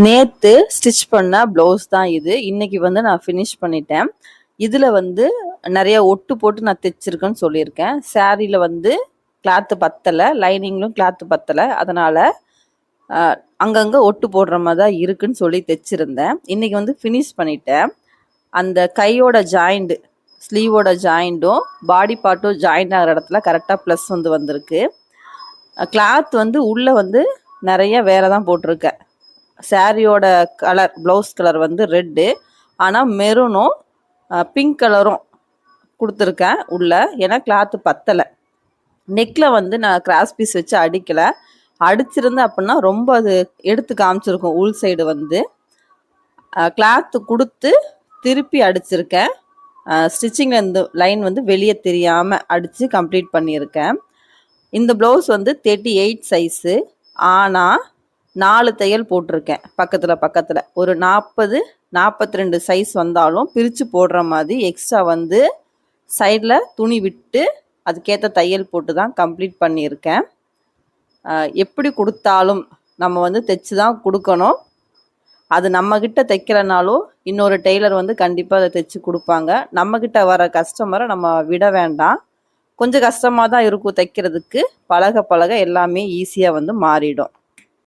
நேத்து ஸ்டிச் பண்ண ப்ளவுஸ் தான் இது. இன்னைக்கு வந்து நான் ஃபினிஷ் பண்ணிட்டேன். இதுல வந்து நிறைய ஒட்டு போட்டு நான் தைச்சிருக்கேன்னு சொல்லியிருக்கேன். சாரீல வந்து கிளாத்து பத்தலை, லைனிங்லும் கிளாத்து பத்தலை, அதனால அங்கங்கே ஒட்டு போடுற மாதிரி தான் இருக்குன்னு சொல்லி தைச்சிருந்தேன். இன்னைக்கு வந்து ஃபினிஷ் பண்ணிட்டேன். அந்த கையோட ஜாயிண்ட், ஸ்லீவோட ஜாயிண்ட்டும் பாடி பார்ட்டும் ஜாயிண்ட் ஆகிற இடத்துல கரெக்டாக ப்ளஸ் வந்து வந்திருக்கு. கிளாத் வந்து உள்ளே வந்து நிறைய வேற தான் போட்டிருக்கேன். சாரியோட கலர், ப்ளவுஸ் கலர் வந்து ரெட்டு, ஆனால் மெரூனும் பிங்க் கலரும் கொடுத்துருக்கேன் உள்ள. ஏன்னா கிளாத்து பத்தலை. நெக்கில் வந்து நான் கிராஸ் பீஸ் வச்சு அடிக்கலை. அடிச்சிருந்தேன் அப்படின்னா ரொம்ப அது எடுத்து காமிச்சிருக்கும். உள் சைடு வந்து கிளாத்து கொடுத்து திருப்பி அடிச்சிருக்கேன். ஸ்டிச்சிங்கில் இந்த லைன் வந்து வெளியே தெரியாமல் அடித்து கம்ப்ளீட் பண்ணியிருக்கேன். இந்த ப்ளவுஸ் வந்து 38 சைஸு, ஆனால் 4 தையல் போட்டிருக்கேன். பக்கத்தில் ஒரு 40-42 சைஸ் வந்தாலும் பிரித்து போடுற மாதிரி எக்ஸ்ட்ரா வந்து சைடில் துணி விட்டு அதுக்கேற்ற தையல் போட்டு தான் கம்ப்ளீட் பண்ணியிருக்கேன். எப்படி கொடுத்தாலும் நம்ம வந்து தைச்சி தான் கொடுக்கணும். அது நம்மக்கிட்ட தைக்கிறனாலும் இன்னொரு டெய்லர் வந்து கண்டிப்பாக அதை தைச்சி கொடுப்பாங்க. நம்மக்கிட்ட வர கஸ்டமரை நம்ம விட வேண்டாம். கொஞ்சம் கஷ்டமாக தான் இருக்கும் தைக்கிறதுக்கு. பழக பழக எல்லாமே ஈஸியாக வந்து மாறிடும்.